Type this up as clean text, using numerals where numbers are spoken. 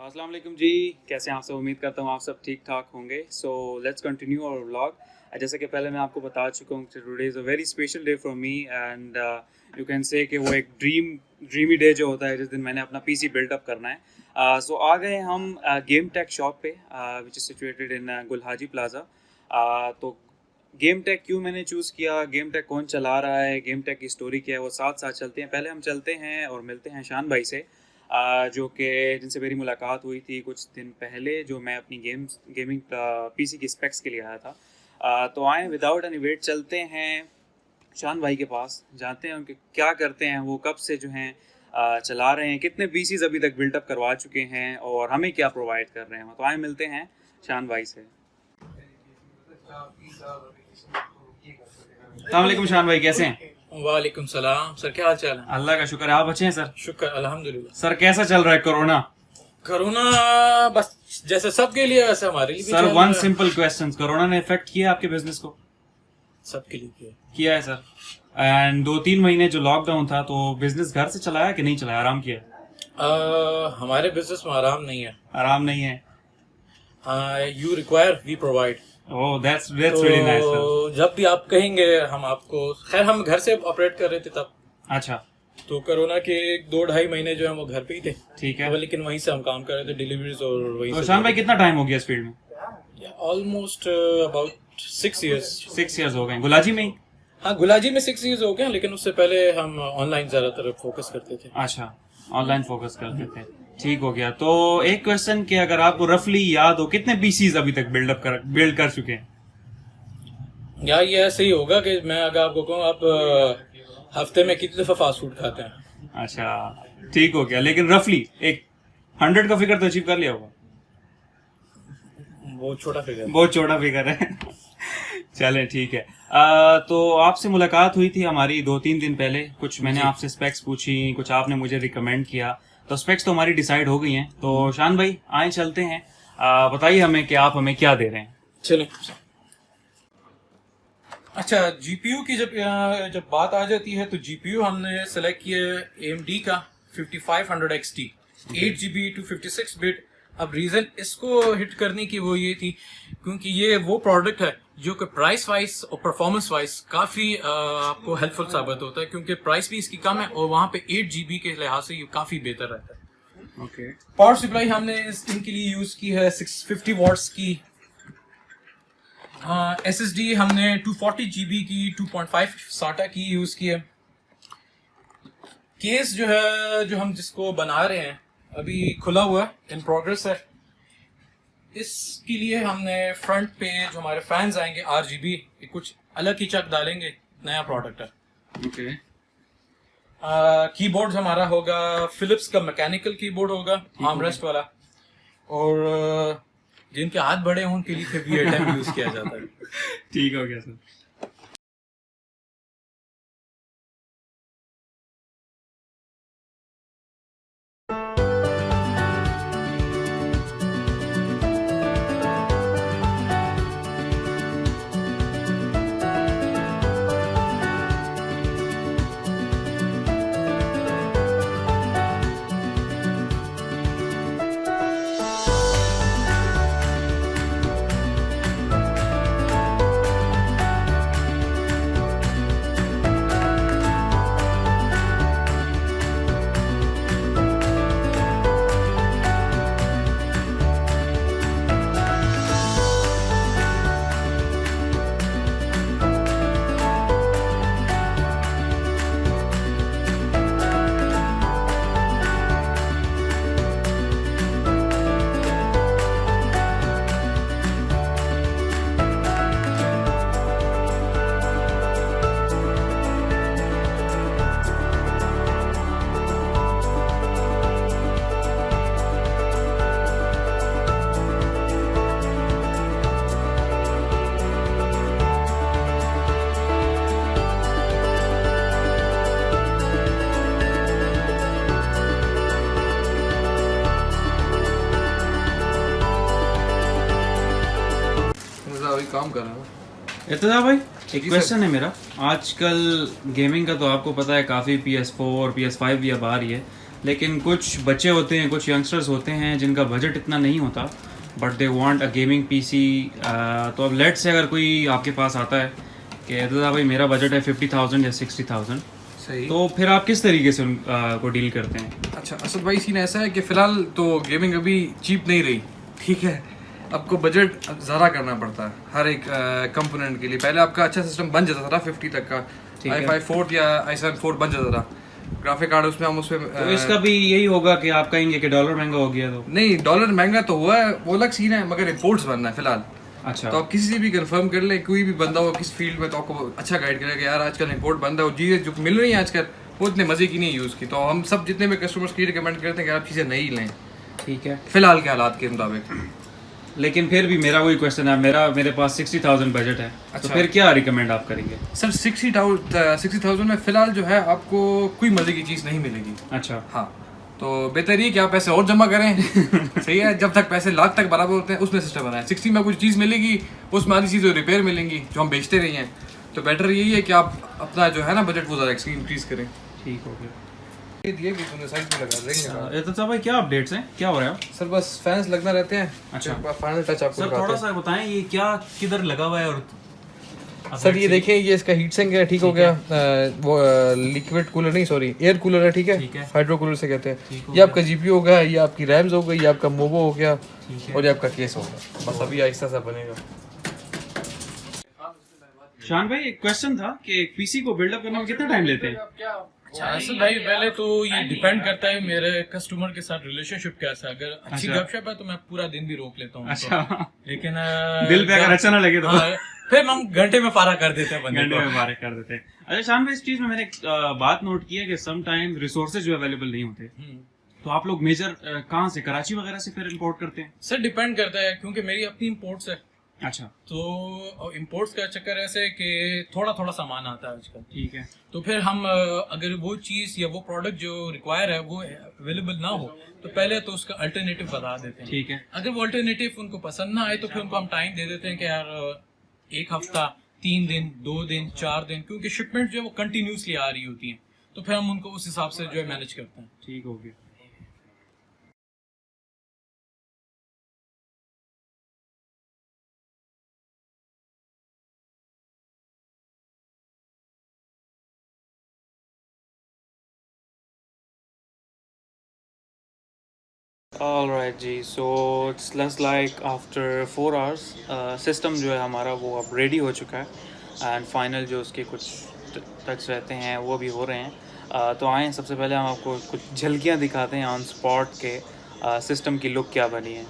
अस्सलाम वालेकुम जी, कैसे हैं आप सब। उम्मीद करता हूँ आप सब ठीक ठाक होंगे। So let's continue our vlog. जैसे कि पहले मैं आपको बता चुका हूँ, today is a very special day for me and you can say कि वो एक ड्रीमी डे जो होता है जिस दिन मैंने अपना पीसी बिल्डअप करना है। सो आ गए हम गेम टेक शॉप पे which is situated in Gulhaji plaza. तो गेम टेक क्यों मैंने चूज़ किया, गेम टेक कौन चला रहा है, गेम टेक की स्टोरी क्या है, वो साथ साथ चलते हैं। पहले हम चलते हैं और मिलते हैं शान भाई से, जो कि जिनसे मेरी मुलाकात हुई थी कुछ दिन पहले, जो मैं अपनी गेमिंग पीसी की स्पेक्स के लिए आया था। तो आए विदाउट एनी वेट चलते हैं शान भाई के पास, जानते हैं उनके क्या करते हैं, वो कब से जो हैं चला रहे हैं, कितने पीसीज अभी तक बिल्डअप करवा चुके हैं और हमें क्या प्रोवाइड कर रहे हैं। तो आए मिलते हैं शान भाई से। अस्सलाम शान भाई, कैसे हैं? वालेकुम सलाम सर, क्या हाल चाल है? अल्लाह का शुक्र है, आप अच्छे हैं सर? शुक्र अल्हम्दुलिल्लाह। सर कैसा चल रहा है कोरोना? कोरोना बस जैसे सबके लिए वैसे हमारे लिए भी सर चल वन रहा है। सिंपल क्वेश्चन, कोरोना ने इफेक्ट किया आपके बिजनेस को? सबके लिए किया। किया है सर। एंड 2-3 महीने जो लॉकडाउन था तो बिजनेस घर से चलाया कि नहीं चलाया, आराम किया? हमारे बिजनेस में आराम नहीं है। आराम नहीं है। You require we provide. Oh that's really nice sir. जब भी आप कहेंगे हम आपको, खैर हम घर से ऑपरेट कर रहे थे तब, अच्छा तो कोरोना के 2-2.5 महीने जो है वो घर पे ही थे। ठीक है। लेकिन वहीं से हम काम कर रहे थे, डिलीवरीज और वहीं तो से। शान भाई कितना टाइम हो गया इस फील्ड में? Almost about 6 years। 6 years हो गए गुलाजी में ही? हाँ, गुलाजी में 6 years हो गए, लेकिन उससे पहले हम ऑनलाइन ज्यादातर फोकस करते थे। अच्छा, ऑनलाइन फोकस करते थे, ठीक हो गया। तो एक क्वेश्चन कि अगर आपको रफली याद हो कितने पीसीज अभी तक बिल्ड कर चुके हैं? यार ये ऐसे ही होगा कि मैं अगर आपको कहूँ, आप हफ्ते में कितने दफा फास्ट फूड खाते हैं? अच्छा, ठीक हो गया। लेकिन रफली एक 100 का फिगर तो अचीव कर लिया होगा? वो छोटा फिगर। बहुत छोटा फिगर है। चले ठीक है। तो आपसे मुलाकात हुई थी हमारी 2-3 दिन पहले, कुछ मैंने आपसे स्पेक्स पूछी, कुछ आपने मुझे रिकमेंड किया, तो स्पेक्स तो हमारी डिसाइड हो गई हैं। तो शान भाई आए चलते हैं, बताइए हमें कि आप हमें क्या दे रहे हैं। चलें। अच्छा, जीपीयू की जब बात आ जाती है तो जीपीयू हमने सेलेक्ट किया AMD का 5500 XT 8GB 256 बिट। अब रीजन इसको हिट करने की वो ये थी क्योंकि ये वो प्रोडक्ट है जो कि प्राइस वाइज और परफॉर्मेंस वाइज काफी आपको हेल्पफुल साबित होता है, क्योंकि प्राइस भी इसकी कम है और वहाँ पे 8GB के लिहाज से ये काफी बेहतर रहता है। ओके। पावर सप्लाई हमने इनके लिए यूज की है 650 वॉट्स की। SSD हमने 240GB की 2.5 SATA की यूज की है। केस जो है, जो हम जिसको बना रहे हैं अभी खुला हुआ है, इन प्रोग्रेस है। इसके लिए हमने फ्रंट पे जो हमारे फैंस आएंगे RGB कुछ अलग ही चक डालेंगे, नया प्रोडक्ट है। ओके। कीबोर्ड हमारा होगा फिलिप्स का मैकेनिकल कीबोर्ड होगा, आर्मरेस्ट वाला, और जिनके हाथ बड़े हों उनके लिए फिर V8M यूज किया जाता है। ठीक हो गया सर। काम कर रहा हूँ। इतना भाई एक क्वेश्चन है मेरा। आजकल गेमिंग का तो आपको पता है काफ़ी PS4 PS5 भी अब आ रही है, लेकिन कुछ बच्चे होते हैं, कुछ यंगस्टर्स होते हैं जिनका बजट इतना नहीं होता, but they want a gaming PC. तो अब लेट्स से अगर कोई आपके पास आता है कि दादा भाई मेरा बजट है 50,000 या 60,000, सही। तो फिर आप किस तरीके से उनको डील करते हैं? अच्छा, असद भाई सीन ऐसा है कि फ़िलहाल तो गेमिंग अभी चीप नहीं रही, ठीक है। आपको बजट ज़्यादा करना पड़ता है हर एक कंपोनेंट के लिए। पहले आपका अच्छा सिस्टम बन जाता था 50 तक का, i5 4 या i7 4 बन जाता था, ग्राफिक कार्ड उसमें हम उसमें तो इसका भी यही होगा कि आप कहेंगे कि डॉलर महंगा हो गया तो? नहीं, डॉलर महंगा तो हुआ है, वो अलग सीन है, मगर इम्पोर्ट्स बनना है फ़िलहाल। अच्छा, तो आप किसी से भी कंफर्म कर ले, कोई भी बंदा हो किस फील्ड में, तो आपको अच्छा गाइड करेगा यार आजकल इम्पोर्ट बंदा है, और चीज़ें जो मिल रही हैं आजकल वो इतने मज़े की नहीं यूज़ की। तो हम सब जितने भी कस्टमर्स की रिकमेंड करते हैं कि आप चीज़ें नहीं लें ठीक है। फ़िलहाल के हालात के मुताबिक। लेकिन फिर भी मेरा वही क्वेश्चन है, मेरे पास 60,000 बजट है, तो अच्छा। फिर क्या रिकमेंड आप करेंगे? सर 60,000 में फ़िलहाल जो है आपको कोई मज़े की चीज़ नहीं मिलेगी। अच्छा, हाँ, तो बेहतर ये कि आप पैसे और जमा करें सही है, जब तक पैसे लाख तक बराबर होते हैं उसमें सिस्टम बनाए। 60 में कुछ चीज़ मिलेगी, उसमें आधी चीज़ें रिपेयर मिलेंगी जो हम बेचते रहे हैं। तो बेटर यही है कि आप अपना जो है ना बजट वो ज़्यादा इंक्रीज़ करें। ठीक हो गया। ये दिए भी तूने साइड पे लगा देंगे। ये तो सब भाई क्या अपडेट्स हैं, क्या हो रहा है? सर बस फैंस लगना रहते हैं। अच्छा। फाइनल टच आपको सर दिखाते थोड़ा हैं। सा बताएं ये क्या किधर लगा हुआ है? और सर ये देखिए, ये इसका हीट सिंक है, ठीक हो गया। वो लिक्विड कूलर नहीं, सॉरी एयर कूलर है, ठीक है, ठीक है। हाइड्रो कूलर से कहते हैं। ये आपका जीपीयू हो गया, ये आपकी रैम्स हो गई, ये आपका मोबो हो गया, और ये आपका केस हो गया। बस अभी आहिस्ता सा बनेगा। शान भाई एक क्वेश्चन था कि एक पीसी को बिल्डअप करने में कितना टाइम लेते हैं? असल भाई पहले तो ये डिपेंड करता है मेरे कस्टमर के साथ रिलेशनशिप कैसा है। अगर अच्छी अच्छा। गपशप है तो मैं पूरा दिन भी रोक लेता हूँ अच्छा, लेकिन दिल पे अगर अच्छा ना लगे तो हाँ, फिर हम घंटे में फारा कर देते हैं बंदे घंटे को। में बारे कर देते हैं। अच्छा शान भाई, इस चीज में मैंने एक बात नोट की है कि सम टाइम रिसोर्सेज जो अवेलेबल नहीं होते, तो आप लोग मेजर कहाँ से, कराची वगैरह से फिर इंपोर्ट करते हैं? सर डिपेंड करता है, क्योंकि मेरी अपनी इम्पोर्ट्स है, अच्छा, तो इम्पोर्ट्स का चक्कर ऐसे है कि थोड़ा थोड़ा सामान आता है आजकल। ठीक है। तो फिर हम अगर वो चीज़ या वो प्रोडक्ट जो रिक्वायर है वो अवेलेबल ना हो तो पहले तो उसका अल्टरनेटिव बता देते हैं। ठीक है। अगर वो अल्टरनेटिव उनको पसंद ना आए तो फिर उनको हम टाइम दे देते हैं कि यार 1 हफ्ता, 3 दिन, 2 दिन, 4 दिन, क्योंकि शिपमेंट जो है वो कंटिन्यूसली आ रही होती है, तो फिर हम उनको उस हिसाब से जो है मैनेज करते हैं। ठीक हो गया। Alright जी, so it's less like after 4 hours system जो है हमारा वो अब रेडी हो चुका है, एंड फाइनल जो उसके कुछ टच रहते हैं वो भी हो रहे हैं। तो आए सबसे पहले हम आपको कुछ झलकियाँ दिखाते हैं ऑन स्पॉट के सिस्टम की लुक क्या बनी है।